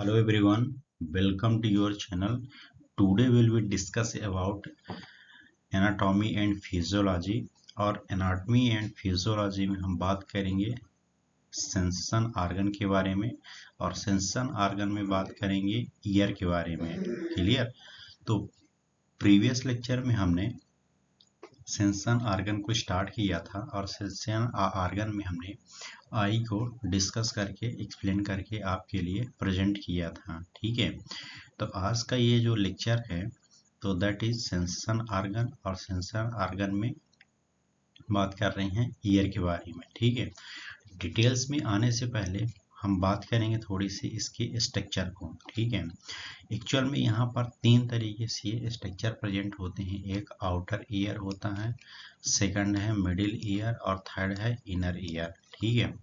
Hello everyone, welcome to your channel. Today we'll be discuss about anatomy and physiology और anatomy and physiology में हम बात करेंगे sensation argon के बारे में और सेंसेशन आर्गन में बात करेंगे ईयर के बारे में। क्लियर? तो प्रीवियस लेक्चर में हमने सेंसेशन आर्गन को स्टार्ट किया था और सेंसेशन आर्गन में हमने आई को डिस्कस करके एक्सप्लेन करके आपके लिए प्रेजेंट किया था। ठीक है, तो आज का ये जो लेक्चर है तो दैट इज सेंसेशन आर्गन और सेंसेशन आर्गन में बात कर रहे हैं ईयर के बारे में। ठीक है, डिटेल्स में आने से पहले हम बात करेंगे थोड़ी सी इसके स्ट्रक्चर को। ठीक है, एक्चुअल में यहाँ पर तीन तरीके से ये स्ट्रक्चर प्रेजेंट होते हैं। एक आउटर ईयर होता है, सेकंड है मिडिल ईयर और थर्ड है इनर ईयर। ठीक है,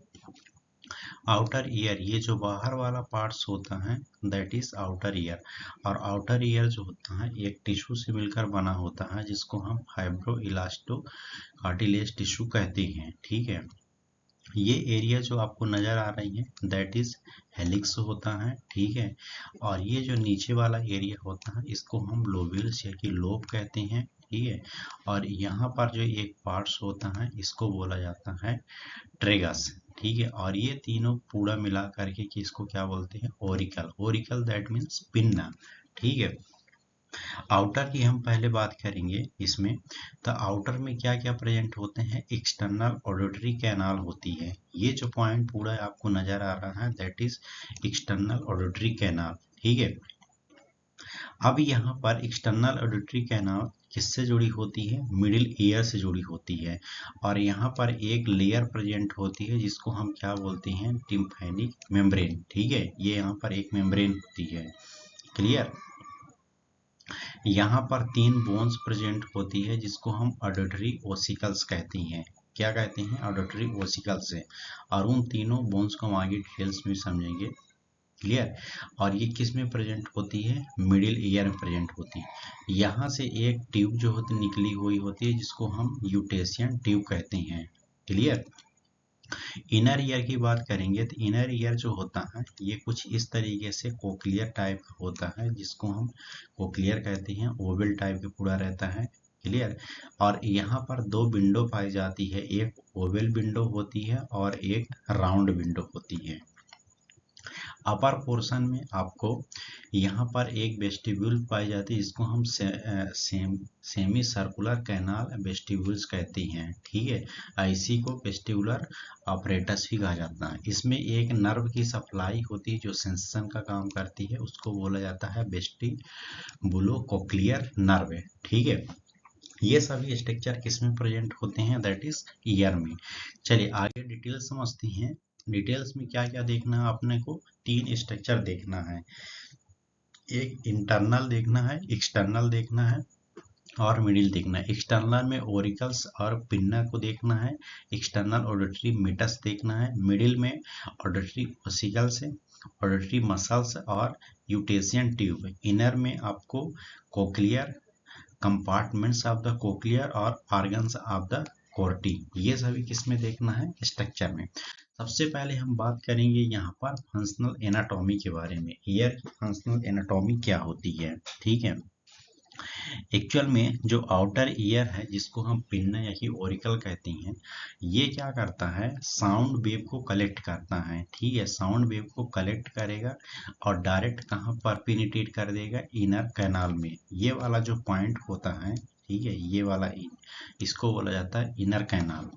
आउटर ईयर ये जो बाहर वाला पार्ट्स होता है दैट इज आउटर ईयर, और आउटर ईयर जो होता है एक टिश्यू से मिलकर बना होता है जिसको हम फाइब्रो इलास्टो कार्टिलेज टिश्यू कहते हैं। ठीक है, ये एरिया जो आपको नजर आ रही है दैट इज हेलिक्स होता है। ठीक है, और ये जो नीचे वाला एरिया होता है इसको हम लोब्यूल्स या कि लोब कहते हैं। ठीक है, और यहाँ पर जो एक पार्ट्स होता है इसको बोला जाता है ट्रेगस। ठीक है, और ये तीनों पूरा मिला करके कि इसको क्या बोलते हैं Oracle. Oracle that means pinna. ठीक है, आउटर की हम पहले बात करेंगे इसमें। तो आउटर में क्या क्या प्रेजेंट होते हैं, एक्सटर्नल ऑडिटरी कैनाल होती है। ये जो पॉइंट पूरा आपको नजर आ रहा है that is external auditory canal. ठीक है, अब यहाँ पर एक्सटर्नल ऑडिटरी कैनाल किससे जुड़ी होती है, मिडिल ईयर से जुड़ी होती है, और यहाँ पर एक लेयर प्रेजेंट होती है जिसको हम क्या बोलते हैं टिम्पैनिक मेम्ब्रेन। ठीक है, ये यहाँ पर एक मेम्ब्रेन होती है। क्लियर? यहाँ पर तीन बोन्स प्रेजेंट होती है जिसको हम ऑडिटरी ओसिकल्स कहते हैं। क्या कहते हैं? ऑडिटरी ओसिकल्स से, और उन तीनों बोन्स को हम आगे डिटेल्स में समझेंगे। क्लियर? और ये किस में प्रेजेंट होती है, मिडिल ईयर में प्रेजेंट होती है। यहाँ से एक ट्यूब जो होती निकली हुई होती है जिसको हम यूटेशियन ट्यूब कहते हैं। क्लियर? इनर ईयर की बात करेंगे तो इनर ईयर जो होता है ये कुछ इस तरीके से कोक्लियर टाइप का होता है जिसको हम कोक्लियर कहते हैं, ओवल टाइप का पूरा रहता है। क्लियर? और यहाँ पर दो विंडो पाई जाती है, एक ओवल विंडो होती है और एक राउंड विंडो होती है। अपर पोर्शन में आपको यहाँ पर एक वेस्टिब्यूल पाई जाती है जिसको हम सेमी सर्कुलर कैनाल वेस्टिब्यूल्स कहते हैं। ठीक है, इसी को वेस्टिबुलर ऑपरेटस भी कहा जाता है। इसमें एक नर्व की सप्लाई होती है जो सेंसेशन का काम करती है, उसको बोला जाता है वेस्टिबुलोकोक्लियर नर्व। ठीक है, ये सभी स्ट्रक्चर किस में प्रेजेंट होते हैं, दैट इज ईयर में। चलिए आगे डिटेल समझते हैं। डिटेल्स में क्या क्या देखना है अपने को, तीन स्ट्रक्चर देखना है, एक इंटरनल देखना है, एक्सटर्नल देखना है और मिडिल देखना है। एक्सटर्नल में ओरिकल्स और पिन्ना को देखना है, एक्सटर्नल ऑडिटरी मीटस देखना है, मिडिल में ऑडिटरी ओसिकल्स है, ऑडिटरी मसल्स और यूटेशियन ट्यूब। इनर में आपको cochlear compartments of the cochlear और ऑर्गन्स ऑफ द कोर्टी, ये सभी किस में देखना है, स्ट्रक्चर में। सबसे पहले हम बात करेंगे यहाँ पर फंक्शनल एनाटॉमी के बारे में। ईयर की फंक्शनल एनाटॉमी क्या होती है। ठीक है, एक्चुअल में जो आउटर ईयर है जिसको हम पिन्ना या कि ओरिकल कहते हैं, ये क्या करता है, साउंड वेव को कलेक्ट करता है। ठीक है, साउंड वेव को कलेक्ट करेगा और डायरेक्ट कहाँ पर पेनिट्रेट कर देगा, इनर कैनाल में। ये वाला जो पॉइंट होता है, ठीक है, ये वाला इसको बोला जाता है इनर कैनाल।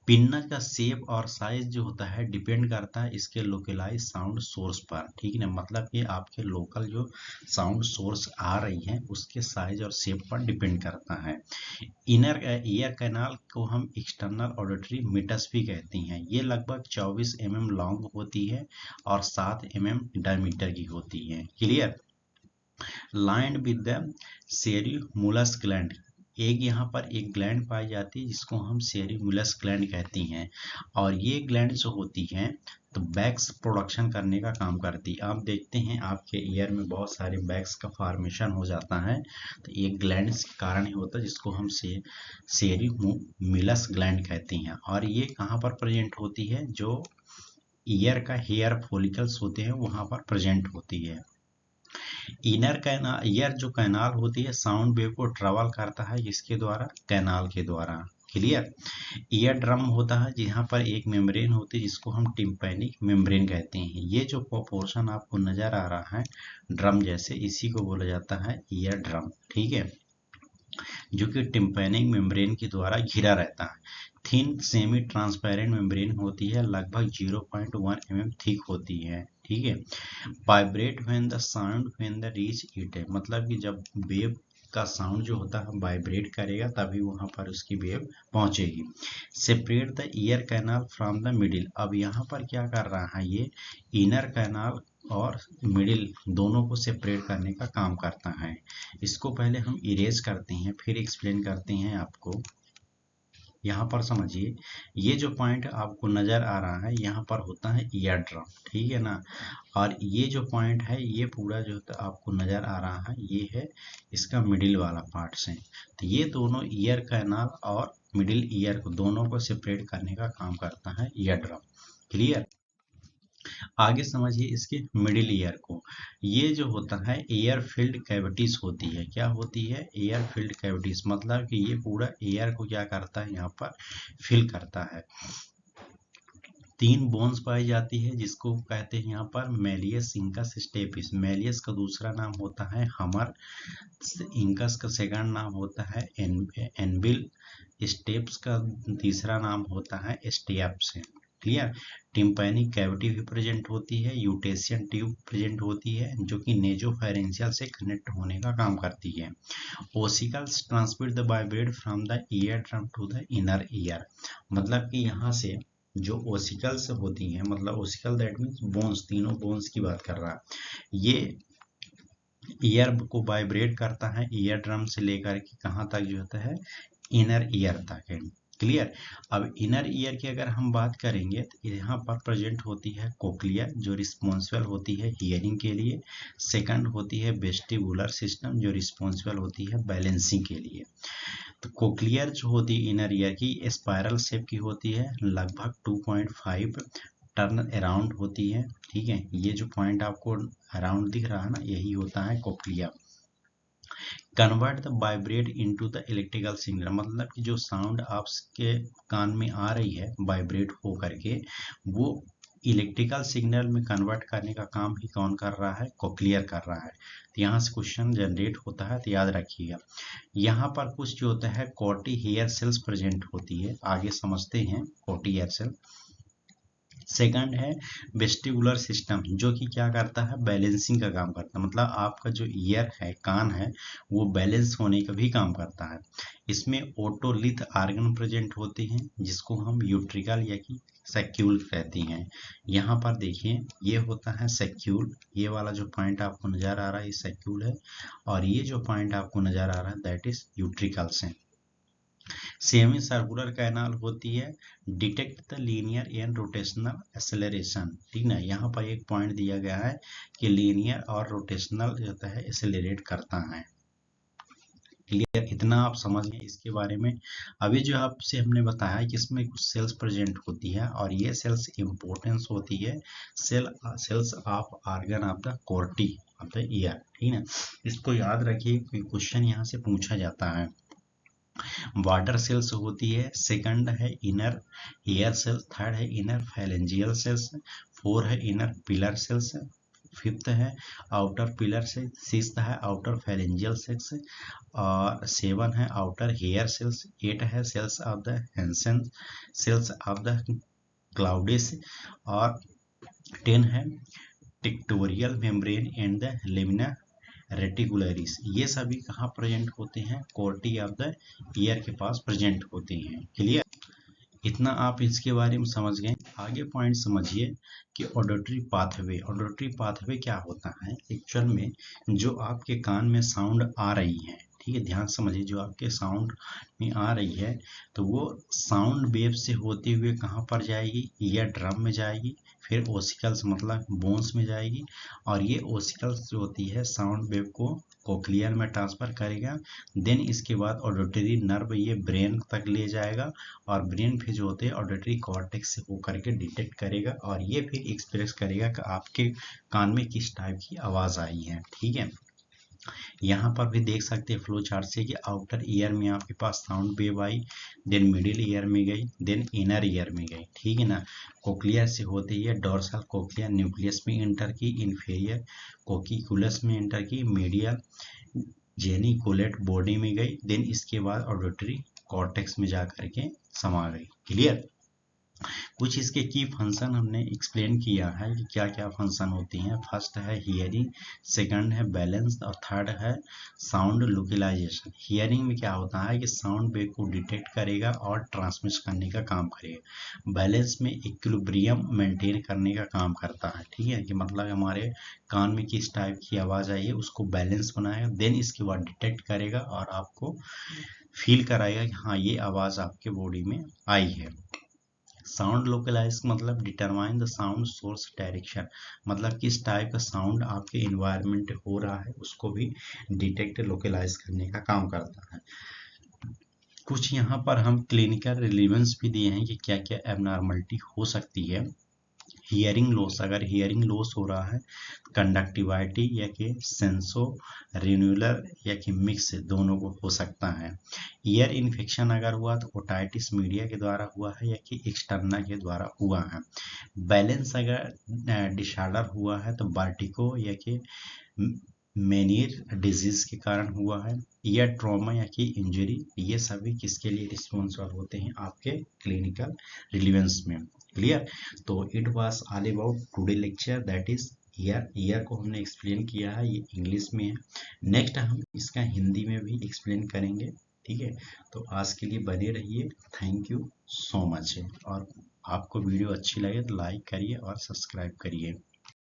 पिन्ना का शेप और साइज जो होता है डिपेंड करता है इसके लोकलाइज साउंड सोर्स पर। ठीक है ना, मतलब कि आपके लोकल जो साउंड सोर्स आ रही है उसके साइज और शेप पर डिपेंड करता है। इनर ईयर कैनाल को हम एक्सटर्नल ऑडिटरी मीटस भी कहते हैं। ये लगभग 24 mm लॉन्ग होती है और 7 mm डायमीटर की होती है। Clear? Lined with the ceruminous gland, एक यहाँ पर एक ग्लैंड पाई जाती है जिसको हम सेरिमुलस ग्लैंड कहती हैं, और ये ग्लैंड जो होती हैं तो बैग्स प्रोडक्शन करने का काम करती है। आप देखते हैं आपके ईयर में बहुत सारे बैग्स का फॉर्मेशन हो जाता है, तो ये ग्लैंड्स के कारण ही होता है जिसको हम सेरिमुलस ग्लैंड कहते हैं। और ये कहाँ पर प्रेजेंट होती है, जो ईयर का हेयर फॉलिकल्स होते हैं वहां पर प्रेजेंट होती है। इनर कैनाल, ईयर जो कैनाल होती है साउंड वेव को ट्रेवल करता है इसके द्वारा, कैनाल के द्वारा। क्लियर। ईयर ड्रम होता है जहाँ पर एक मेम्ब्रेन होती है जिसको हम टिम्पैनिक मेम्ब्रेन कहते हैं। ये जो पोर्शन आपको नजर आ रहा है ड्रम जैसे, इसी को बोला जाता है ईयर ड्रम। ठीक है, जो कि टिम्पैनिक मेम्ब्रेन के द्वारा घिरा रहता है। थिन सेमी ट्रांसपेरेंट मेम्ब्रेन होती है, लगभग 0.1 mm थिक होती है। ठीक है। Vibrate when the sound when the reach it है, मतलब कि जब वेव का साउंड जो होता है वाइब्रेट करेगा तभी वहां पर उसकी वेव पहुंचेगी। Separate the ear canal from the middle, अब यहाँ पर क्या कर रहा है ये इनर कैनाल और मिडिल दोनों को सेपरेट करने का काम करता है। इसको पहले हम इरेज करते हैं फिर एक्सप्लेन करते हैं आपको। यहाँ पर समझिए, ये जो पॉइंट आपको नजर आ रहा है यहाँ पर होता है ईयर ड्रम, ठीक है ना। और ये जो पॉइंट है ये पूरा जो आपको नजर आ रहा है ये है इसका मिडिल वाला पार्ट से। तो ये दोनों ईयर कैनाल और मिडिल ईयर को दोनों को सेपरेट करने का काम करता है ईयर ड्रम। क्लियर। आगे समझिए इसके मिडिल ईयर को। ये जो होता है एयर फील्ड कैविटीज होती है। क्या होती है? एयर फील्ड कैविटीज, मतलब कि ये पूरा एयर को क्या करता है यहाँ पर फिल करता है। 3 बोन्स पाई जाती है जिसको कहते हैं यहाँ पर मेलियस, इंकस, स्टेपिस। मेलियस का दूसरा नाम होता है हमर, इंकस का सेकंड नाम होता है एनबिल, स्टेप्स का तीसरा नाम होता है स्टेप्स। क्लियर। टिम्पैनिक कैविटी भी प्रेजेंट होती है, यूटेशियन ट्यूब प्रेजेंट होती है जो कि नेजोफेरेंशियल से कनेक्ट होने का काम करती है। Ossicles transmit the vibrate from the eardrum to the inner ear, मतलब कि यहाँ से जो ओसिकल्स होती हैं, मतलब ओसिकल दैट मीन्स बोन्स, तीनों बोन्स की बात कर रहा है। ये ईयर को वाइब्रेट करता है ईयर ड्रम से लेकर के कहाँ तक जो होता है इनर ईयर तक है। क्लियर। अब इनर ईयर की अगर हम बात करेंगे तो यहाँ पर प्रेजेंट होती है कोक्लिया जो रिस्पॉन्सिबल होती है हियरिंग के लिए। सेकंड होती है वेस्टिबुलर सिस्टम जो रिस्पॉन्सिबल होती है बैलेंसिंग के लिए। तो कोक्लियर जो होती है इनर ईयर की स्पाइरल शेप की होती है, लगभग 2.5 टर्न अराउंड होती है। ठीक है, ये जो पॉइंट आपको अराउंड दिख रहा है ना यही होता है cochlea. Convert the vibrate into the electrical signal, मतलब कि जो साउंड आपके कान में आ रही है वाइब्रेट हो करके वो इलेक्ट्रिकल सिग्नल में कन्वर्ट करने का काम ही कौन कर रहा है? कोक्लियर कर रहा है। तो यहाँ से क्वेश्चन जनरेट होता है तो याद रखिएगा। यहाँ पर कुछ जो होता है कॉटी हेयर सेल्स प्रेजेंट होती है, आगे समझते हैं कॉटी हेयर सेल। सेकंड है वेस्टिबुलर सिस्टम जो कि क्या करता है बैलेंसिंग का काम करता है, मतलब आपका जो ईयर है कान है वो बैलेंस होने का भी काम करता है। इसमें ओटोलिथ आर्गन प्रेजेंट होते हैं जिसको हम यूट्रिकल या कि सैक्यूल कहती हैं। यहाँ पर देखिए ये होता है सैक्यूल, ये वाला जो पॉइंट आपको नजर आ रहा है ये सैक्यूल है और ये जो पॉइंट आपको नजर आ रहा है दैट इज यूट्रिकल्स है। सेमी सर्कुलर कैनाल होती है, detect the linear and rotational acceleration. ठीक ना, यहाँ पर एक पॉइंट दिया गया है कि लीनियर और रोटेशनल जो होता है एक्सेलरेट करता है। क्लियर, इतना आप समझ गए इसके बारे में। अभी जो आपसे हमने बताया कि इसमें कुछ सेल्स प्रेजेंट होती है और ये सेल्स इंपॉर्टेंस होती है cells of organ of the Corti of the ear. ठीक है, इसको याद रखिए कोई क्वेश्चन यहाँ से पूछा जाता है। वाटर सेल्स होती है, सेकंड है इनर ईयर सेल्स, थर्ड है इनर फैलेंजियल सेल्स, फोर है इनर पिलर सेल्स, फिफ्थ है आउटर पिलर से, सिक्स्थ है आउटर फैलेंजियल सेल्स और सेवन है आउटर हेयर सेल्स, एट है cells of the Hensen cells of the Claudius और 10 है tectorial membrane and the lamina reticularis. ये सभी कहाँ प्रेजेंट होते हैं? कोर्टी ऑफ द ईयर के पास प्रेजेंट होते हैं। क्लियर, इतना आप इसके बारे में समझ गए। आगे पॉइंट समझिए कि ऑडिटरी पाथवे। ऑडिटरी पाथवे क्या होता है? एक्चुअल में जो आपके कान में साउंड आ रही है, ठीक है, ध्यान समझिए, जो आपके साउंड में आ रही है तो वो साउंड वेव से होते हुए कहाँ पर जाएगी, ईयर ड्रम में जाएगी, फिर ओसिकल्स मतलब बोन्स में जाएगी, और ये ओसिकल्स जो होती है साउंड वेव को कोक्लियर में ट्रांसफर करेगा। देन इसके बाद ऑडिटरी नर्व ये ब्रेन तक ले जाएगा, और ब्रेन फिर जो होते हैं ऑडिटरी कॉर्टेक्स से होकर के डिटेक्ट करेगा, और ये फिर एक्सप्रेस करेगा कि आपके कान में किस टाइप की आवाज़ आई है। ठीक है, यहाँ पर भी देख सकते हैं फ्लो चार्ट से कि आउटर ईयर में आपके पास साउंड वेव आई, देन मिडिल ईयर में गई, देन इनर ईयर में गई। ठीक है ना, कोक्लियर से होते ही डोर्सल कोक्लियर न्यूक्लियस में एंटर की, इन्फीरियर कोकिकुलस में एंटर की, मीडियल जेनिकुलेट बॉडी में गई, देन इसके बाद ऑडिटरी कॉर्टेक्स में जा करके समा गई। क्लियर, कुछ इसके की फंक्शन हमने एक्सप्लेन किया है कि क्या क्या फंक्शन होती हैं। फर्स्ट है हियरिंग, सेकंड है बैलेंस, और थर्ड है साउंड लोकलाइजेशन। हियरिंग में क्या होता है कि साउंड वेव को डिटेक्ट करेगा और ट्रांसमिट करने का काम करेगा। बैलेंस में इक्विलिब्रियम मेंटेन करने का काम करता है। ठीक है, कि मतलब हमारे कान में किस टाइप की आवाज़ आई है उसको बैलेंस बनाएगा, देन इसके बाद डिटेक्ट करेगा और आपको फील कराएगा कि हाँ ये आवाज़ आपके बॉडी में आई है। साउंड लोकलाइज मतलब determine the sound source direction, मतलब किस टाइप का साउंड आपके इन्वायरमेंट हो रहा है उसको भी डिटेक्ट लोकलाइज करने का काम करता है। कुछ यहाँ पर हम क्लिनिकल रिलेवेंस भी दिए हैं कि क्या क्या एबनॉर्मलिटी हो सकती है। हियरिंग लॉस, अगर हियरिंग लॉस हो रहा है, कंडक्टिविटी या कि सेंसो रिन्यूलर या कि मिक्स दोनों को हो सकता है। ईयर इन्फेक्शन अगर हुआ तो ओटाइटिस मीडिया के द्वारा हुआ है या कि एक्सटर्ना के द्वारा हुआ है। बैलेंस अगर डिसऑर्डर हुआ है तो वर्टिगो या कि मेनियर डिजीज के कारण हुआ है, या ट्रॉमा या कि इंजरी, ये सभी किसके लिए रिस्पॉन्सिबल होते हैं आपके क्लिनिकल रिलेवेंस में। क्लियर, तो it was all about today lecture, that is year को हमने एक्सप्लेन किया है, ये इंग्लिश में है। नेक्स्ट हम इसका हिंदी में भी एक्सप्लेन करेंगे। ठीक है, तो आज के लिए बने रहिए, थैंक यू सो मच। और आपको वीडियो अच्छी लगे तो लाइक करिए और सब्सक्राइब करिए।